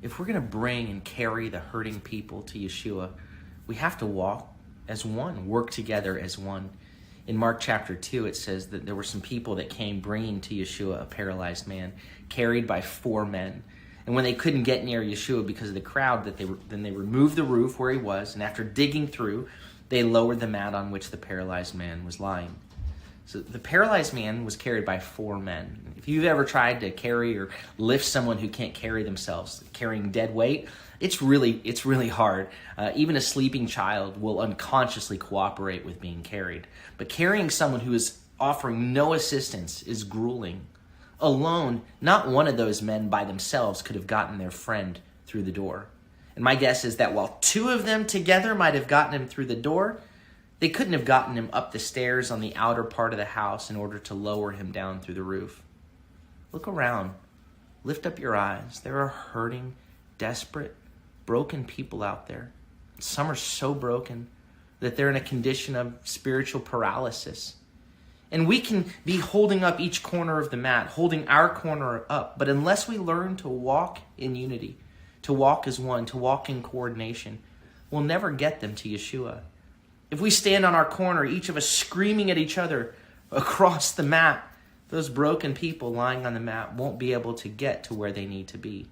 if we're going to bring and carry the hurting people to Yeshua, we have to walk as one, work together as one. In Mark chapter 2, it says that there were some people that came bringing to Yeshua a paralyzed man, carried by 4 men. And when they couldn't get near Yeshua because of the crowd, then they removed the roof where he was, and after digging through, they lowered the mat on which the paralyzed man was lying. So the paralyzed man was carried by 4 men. If you've ever tried to carry or lift someone who can't carry themselves, carrying dead weight, it's really hard. Even a sleeping child will unconsciously cooperate with being carried. But carrying someone who is offering no assistance is grueling. Alone, not one of those men by themselves could have gotten their friend through the door. And my guess is that while 2 of them together might have gotten him through the door, they couldn't have gotten him up the stairs on the outer part of the house in order to lower him down through the roof. Look around. Lift up your eyes. There are hurting, desperate, broken people out there. Some are so broken that they're in a condition of spiritual paralysis. And we can be holding up each corner of the mat, holding our corner up. But unless we learn to walk in unity, to walk as one, to walk in coordination, we'll never get them to Yeshua. If we stand on our corner, each of us screaming at each other across the mat, those broken people lying on the mat won't be able to get to where they need to be.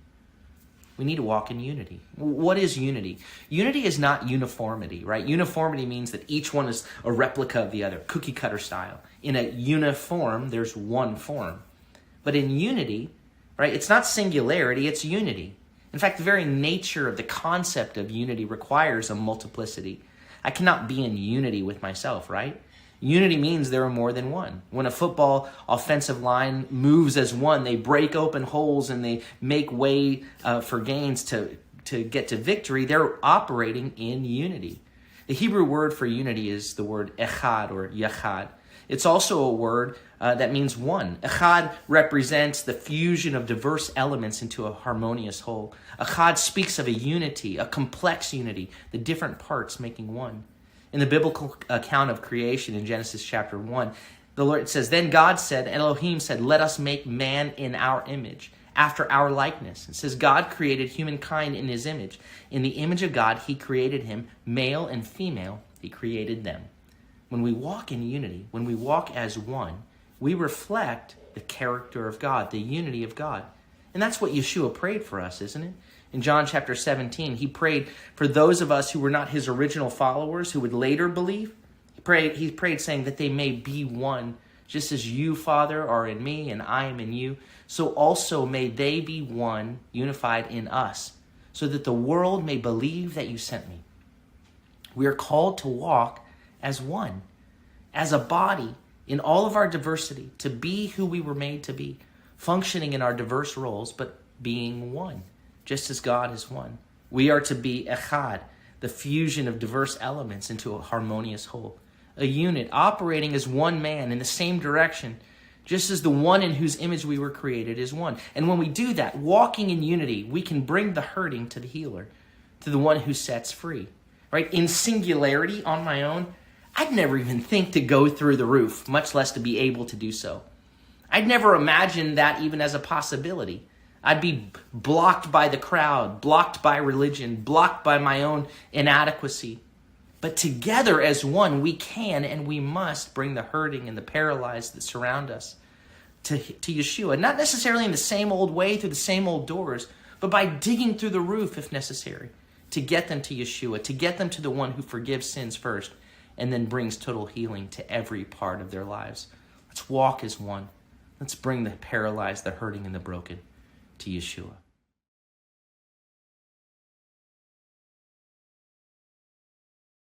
We need to walk in unity. What is unity? Unity is not uniformity, right? Uniformity means that each one is a replica of the other, cookie cutter style. In a uniform, there's one form. But in unity, right, it's not singularity, it's unity. In fact, the very nature of the concept of unity requires a multiplicity. I cannot be in unity with myself, right? Unity means there are more than one. When a football offensive line moves as one, they break open holes and they make way for gains to get to victory. They're operating in unity. The Hebrew word for unity is the word echad or yachad. It's also a word that means one. Echad represents the fusion of diverse elements into a harmonious whole. Echad speaks of a unity, a complex unity, the different parts making one. In the biblical account of creation in Genesis chapter 1, the Lord says, "Then God said, Elohim said, let us make man in our image, after our likeness." It says God created humankind in his image. In the image of God, he created him, male and female, he created them. When we walk in unity, when we walk as one, we reflect the character of God, the unity of God. And that's what Yeshua prayed for us, isn't it? In John chapter 17, he prayed for those of us who were not his original followers, who would later believe. He prayed saying that they may be one, just as you, Father, are in me and I am in you. So also may they be one, unified in us, so that the world may believe that you sent me. We are called to walk as one, as a body, in all of our diversity, to be who we were made to be, functioning in our diverse roles, but being one, just as God is one. We are to be echad, the fusion of diverse elements into a harmonious whole, a unit operating as one man in the same direction, just as the one in whose image we were created is one. And when we do that, walking in unity, we can bring the hurting to the healer, to the one who sets free. Right? In singularity on my own, I'd never even think to go through the roof, much less to be able to do so. I'd never imagined that even as a possibility. I'd be blocked by the crowd, blocked by religion, blocked by my own inadequacy. But together as one, we can and we must bring the hurting and the paralyzed that surround us to Yeshua. Not necessarily in the same old way, through the same old doors, but by digging through the roof if necessary, to get them to Yeshua, to get them to the one who forgives sins first and then brings total healing to every part of their lives. Let's walk as one. Let's bring the paralyzed, the hurting, and the broken to Yeshua.